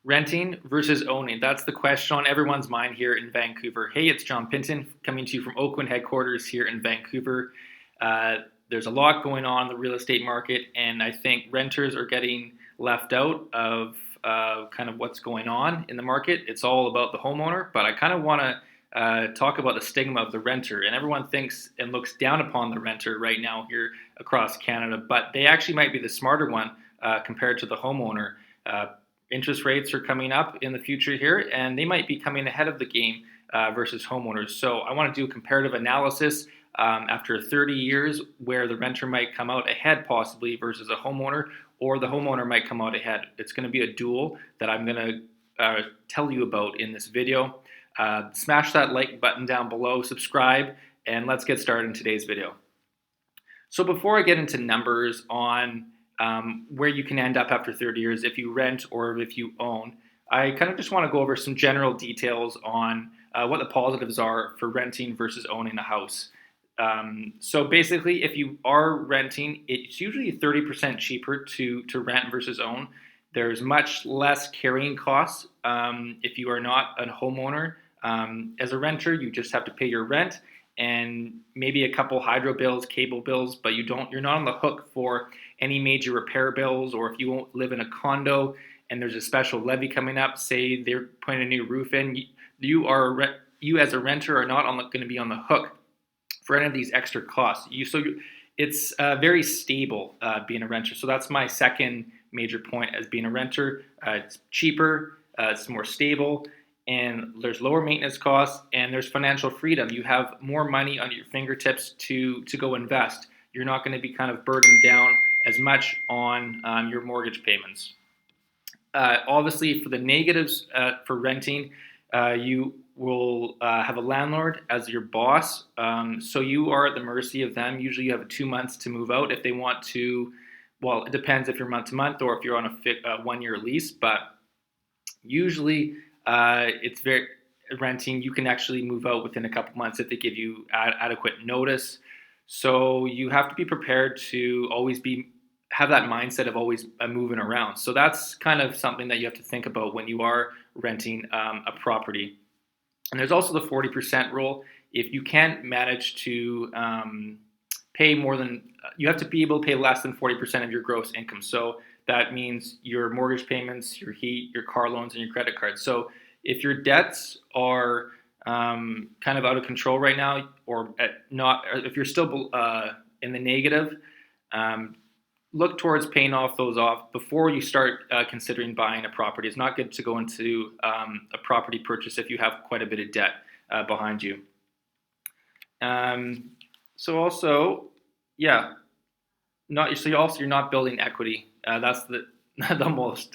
Renting versus owning. That's the question on everyone's mind here in Vancouver. Hey, it's John Pinton coming to you from Oakland headquarters here in Vancouver. Uh, there's a lot going on in the real estate market, and I think renters are getting left out of kind of what's going on in the market. It's all about the homeowner, but I kind of want to talk about the stigma of the renter. And everyone thinks and looks down upon the renter right now here across Canada, but they actually might be the smarter one compared to the homeowner. Interest rates are coming up in the future here, and they might be coming ahead of the game versus homeowners. So I want to do a comparative analysis after 30 years where the renter might come out ahead possibly versus a homeowner, or the homeowner might come out ahead. It's going to be a duel that I'm going to tell you about in this video. Smash that like button down below, subscribe, and let's get started in today's video. So before I get into numbers on where you can end up after 30 years if you rent or if you own, I kind of just want to go over some general details on what the positives are for renting versus owning a house. So basically, if you are renting, it's usually 30% cheaper to rent versus own. There's much less carrying costs if you are not a homeowner. As a renter, you just have to pay your rent and maybe a couple hydro bills, cable bills, but you're not on the hook for any major repair bills. Or if you won't live in a condo and there's a special levy coming up, say they're putting a new roof in, you as a renter are not going to be on the hook for any of these extra costs. It's very stable being a renter. So that's my second major point as being a renter. It's cheaper, it's more stable, and there's lower maintenance costs, and there's financial freedom. You have more money on your fingertips to go invest. You're not going to be kind of burdened down as much on your mortgage payments. Obviously, for the negatives for renting, you will have a landlord as your boss. So you are at the mercy of them. Usually you have 2 months to move out if they want to. Well, it depends if you're month to month or if you're on a 1-year lease, but usually it's very renting. You can actually move out within a couple months if they give you adequate notice. So you have to be prepared to always have that mindset of always moving around. So that's kind of something that you have to think about when you are renting a property. And there's also the 40% rule. If you can't manage to pay more than, you have to be able to pay less than 40% of your gross income. So that means your mortgage payments, your heat, your car loans, and your credit cards. So if your debts are kind of out of control right now, or if you're still in the negative, look towards paying those off before you start considering buying a property. It's not good to go into a property purchase if you have quite a bit of debt behind you. So also, yeah, you're not building equity. That's the most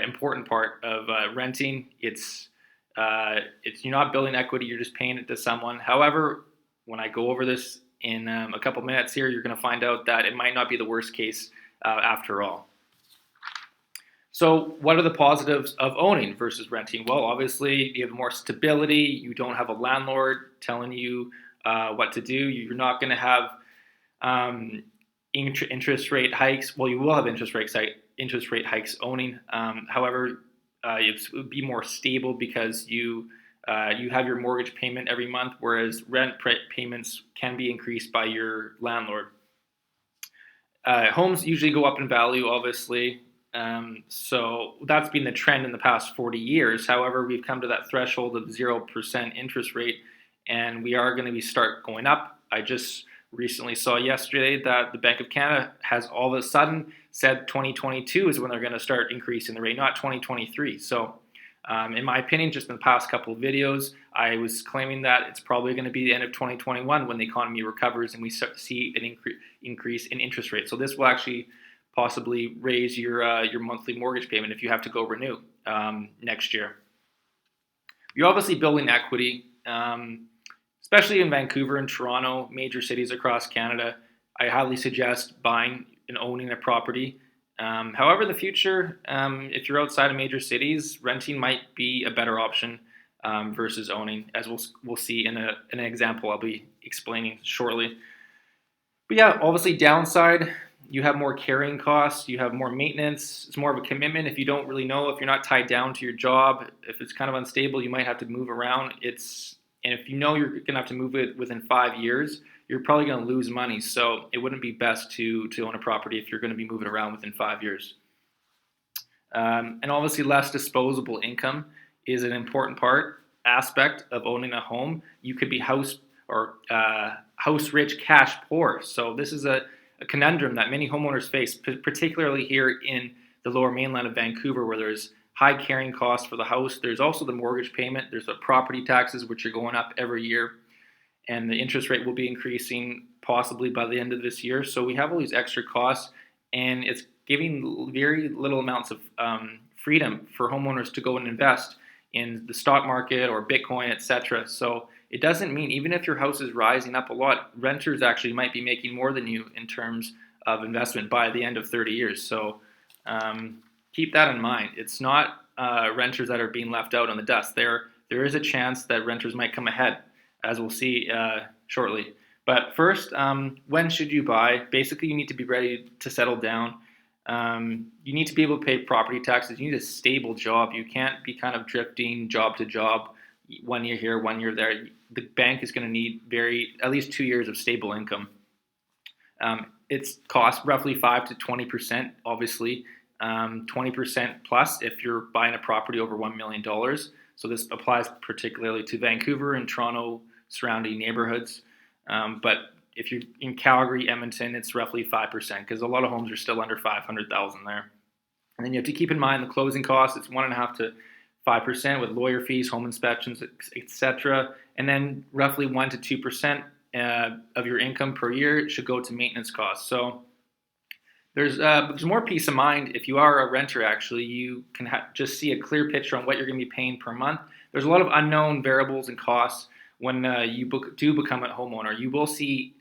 important part of renting. It's you're not building equity. You're just paying it to someone. However, when I go over this in a couple minutes here, you're going to find out that it might not be the worst case after all. So what are the positives of owning versus renting? Well, obviously, you have more stability. You don't have a landlord telling you what to do. You're not going to have interest rate hikes. Well, you will have interest rate hikes owning. However, it would be more stable because you have your mortgage payment every month, whereas rent payments can be increased by your landlord. Homes usually go up in value, obviously. So that's been the trend in the past 40 years. However, we've come to that threshold of 0% interest rate, and we are going to start going up. I just recently saw yesterday that the Bank of Canada has all of a sudden said 2022 is when they're going to start increasing the rate, not 2023. So in my opinion, just in the past couple of videos, I was claiming that it's probably going to be the end of 2021 when the economy recovers and we see an increase in interest rates. So this will actually possibly raise your monthly mortgage payment if you have to go renew next year. You're obviously building equity, especially in Vancouver and Toronto, major cities across Canada. I highly suggest buying and owning a property. However, in the future, if you're outside of major cities, renting might be a better option versus owning, as we'll see in an example I'll be explaining shortly. But yeah, obviously downside, you have more carrying costs, you have more maintenance. It's more of a commitment. If you don't really know, if you're not tied down to your job, if it's kind of unstable, you might have to move around. And if you know you're gonna have to move it within 5 years, you're probably gonna lose money. So it wouldn't be best to own a property if you're gonna be moving around within 5 years. And obviously, less disposable income is an important aspect of owning a home. You could be house rich, cash poor. So this is a conundrum that many homeowners face, particularly here in the Lower Mainland of Vancouver, where there's high carrying costs for the house. There's also the mortgage payment. There's the property taxes, which are going up every year, and the interest rate will be increasing possibly by the end of this year. So we have all these extra costs, and it's giving very little amounts of freedom for homeowners to go and invest in the stock market or Bitcoin, etc. So it doesn't mean, even if your house is rising up a lot, renters actually might be making more than you in terms of investment by the end of 30 years. So keep that in mind. It's not renters that are being left out on the dust. There is a chance that renters might come ahead, as we'll see shortly. But first, when should you buy? Basically, you need to be ready to settle down. You need to be able to pay property taxes. You need a stable job. You can't be kind of drifting job to job, 1 year here, 1 year there. The bank is going to need at least 2 years of stable income. It's cost roughly 5 to 20%, obviously, 20% plus if you're buying a property over $1 million. So this applies particularly to Vancouver and Toronto surrounding neighborhoods. But if you're in Calgary, Edmonton, it's roughly 5% because a lot of homes are still under $500,000 there. And then you have to keep in mind the closing costs. It's 1.5 to 5% with lawyer fees, home inspections, etc. And then roughly 1 to 2% of your income per year should go to maintenance costs. So there's more peace of mind if you are a renter. Actually, you can just see a clear picture on what you're going to be paying per month. There's a lot of unknown variables and costs when you do become a homeowner. You will see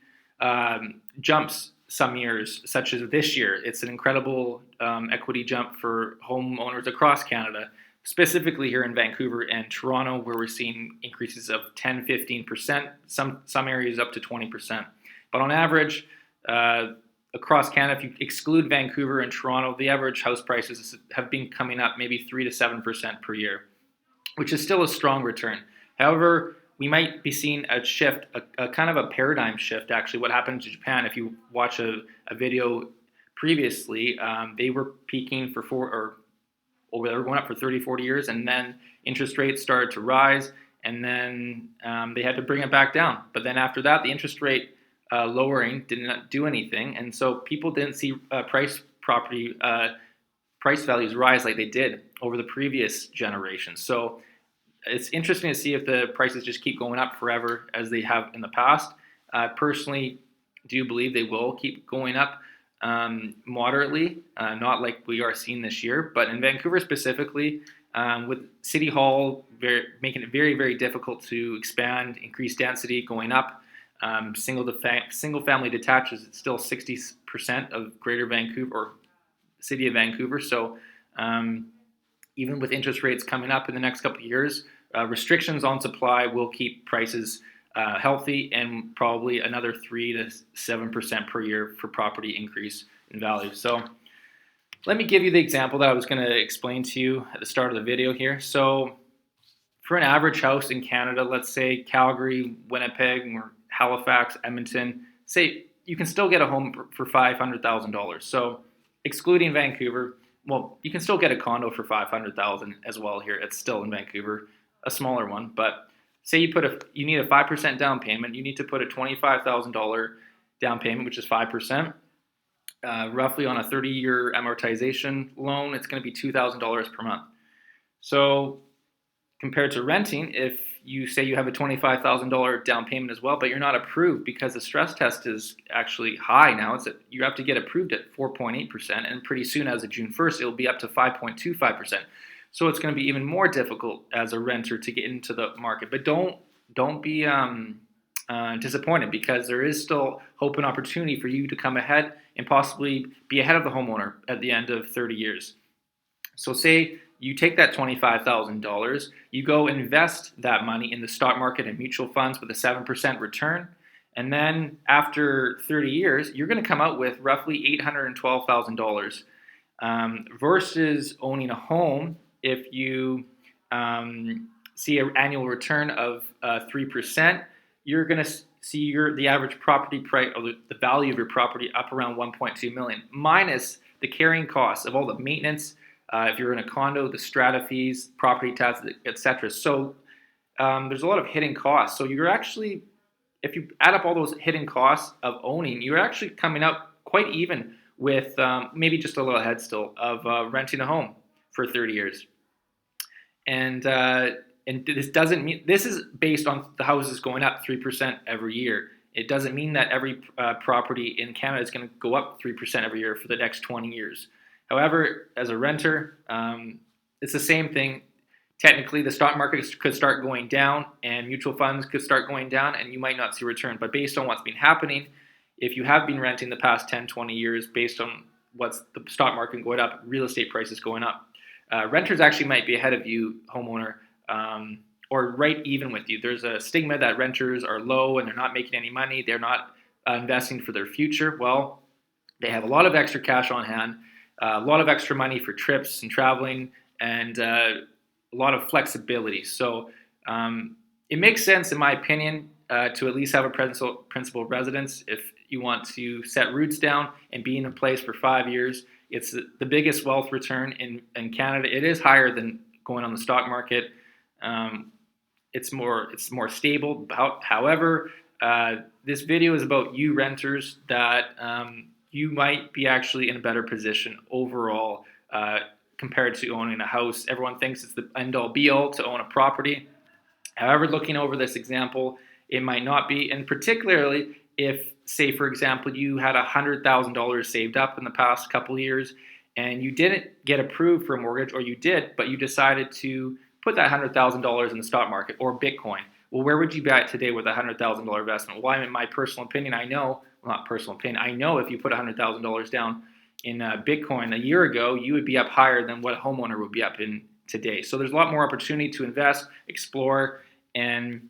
jumps some years, such as this year. It's an incredible equity jump for homeowners across Canada, specifically here in Vancouver and Toronto, where we're seeing increases of 10, 15%, some areas up to 20%. But on average, across Canada, if you exclude Vancouver and Toronto, the average house prices have been coming up maybe 3 to 7% per year, which is still a strong return. However, we might be seeing a shift, a kind of a paradigm shift, actually, what happened to Japan. If you watch a video previously, they were peaking they were going up for 30, 40 years, and then interest rates started to rise, and then they had to bring it back down. But then after that, the interest rate lowering did not do anything, and so people didn't see price values rise like they did over the previous generation. So it's interesting to see if the prices just keep going up forever as they have in the past. I personally do believe they will keep going up moderately, not like we are seeing this year. But in Vancouver specifically, with City Hall making it very, very difficult to expand, increase density, going up, single family detaches, it's still 60% of Greater Vancouver or City of Vancouver. So even with interest rates coming up in the next couple of years, restrictions on supply will keep prices healthy, and probably another 3 to 7% per year for property increase in value. So let me give you the example that I was going to explain to you at the start of the video here. So for an average house in Canada, let's say Calgary, Winnipeg, or Halifax, Edmonton, say you can still get a home for $500,000. So excluding Vancouver, well, you can still get a condo for $500,000 as well here. It's still in Vancouver, a smaller one. But say you need a 5% down payment. You need to put a $25,000 down payment, which is 5%. Roughly on a 30-year amortization loan, it's going to be $2,000 per month. So compared to renting, if you say you have a $25,000 down payment as well, but you're not approved because the stress test is actually high now. You have to get approved at 4.8%, and pretty soon, as of June 1st, it'll be up to 5.25%. So it's going to be even more difficult as a renter to get into the market. But don't be disappointed, because there is still hope and opportunity for you to come ahead and possibly be ahead of the homeowner at the end of 30 years. So say you take that $25,000, you go invest that money in the stock market and mutual funds with a 7% return, And then after 30 years, you're going to come out with roughly $812,000 versus owning a home. If you see an annual return of 3%, you're going to see the average property price or the value of your property up around 1.2 million, minus the carrying costs of all the maintenance. If you're in a condo, the strata fees, property taxes, etc. So there's a lot of hidden costs. So you're actually, if you add up all those hidden costs of owning, you're actually coming up quite even with maybe just a little ahead still of renting a home for 30 years. And this doesn't mean, this is based on the houses going up 3% every year. It doesn't mean that every property in Canada is going to go up 3% every year for the next 20 years. However, as a renter, it's the same thing. Technically, the stock market could start going down and mutual funds could start going down and you might not see a return. But based on what's been happening, if you have been renting the past 10, 20 years based on what's the stock market going up, real estate prices going up, renters actually might be ahead of you, homeowner, or right even with you. There's a stigma that renters are low and they're not making any money. They're not investing for their future. Well, they have a lot of extra cash on hand, a lot of extra money for trips and traveling, and a lot of flexibility. So it makes sense, in my opinion, to at least have a principal residence if you want to set roots down and be in a place for 5 years. It's the biggest wealth return in Canada. It is higher than going on the stock market. It's more stable. However, this video is about you renters that you might be actually in a better position overall compared to owning a house. Everyone thinks it's the end-all be-all to own a property. However, looking over this example, it might not be, and particularly if, say, for example, you had $100,000 saved up in the past couple of years and you didn't get approved for a mortgage, or you did, but you decided to put that $100,000 in the stock market or Bitcoin. Well, where would you be at today with a $100,000 investment? Well, in my personal opinion, I know if you put $100,000 down in Bitcoin a year ago, you would be up higher than what a homeowner would be up in today. So there's a lot more opportunity to invest, explore, and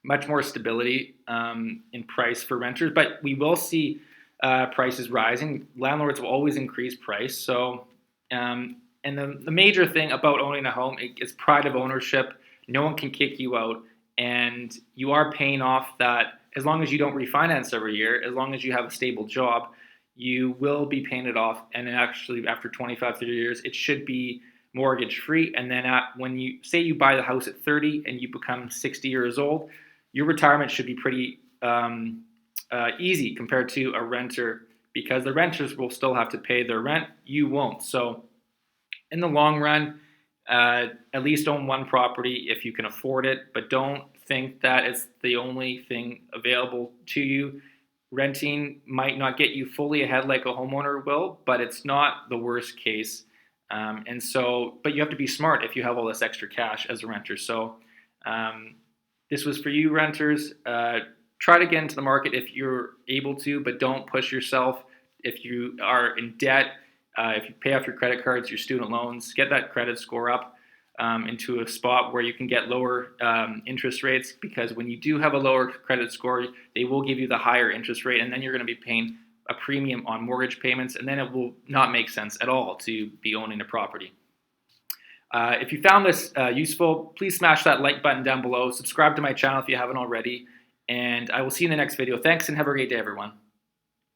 much more stability in price for renters. But we will see prices rising. Landlords will always increase price. So, and the major thing about owning a home is pride of ownership. No one can kick you out, and you are paying off that. As long as you don't refinance every year, as long as you have a stable job, you will be paying it off. And then actually, after 25, 30 years, it should be mortgage free. And then when you say you buy the house at 30 and you become 60 years old, your retirement should be pretty easy compared to a renter, because the renters will still have to pay their rent. You won't. So in the long run, at least own one property if you can afford it, but don't think that it's the only thing available to you. Renting might not get you fully ahead like a homeowner will, but it's not the worst case. But you have to be smart if you have all this extra cash as a renter. So this was for you renters. Try to get into the market if you're able to, but don't push yourself. If you are in debt, if you pay off your credit cards, your student loans, get that credit score up into a spot where you can get lower interest rates, because when you do have a lower credit score, they will give you the higher interest rate, and then you're going to be paying a premium on mortgage payments, and then it will not make sense at all to be owning a property. If you found this useful, please smash that like button down below. Subscribe to my channel if you haven't already, and I will see you in the next video. Thanks, and have a great day, everyone.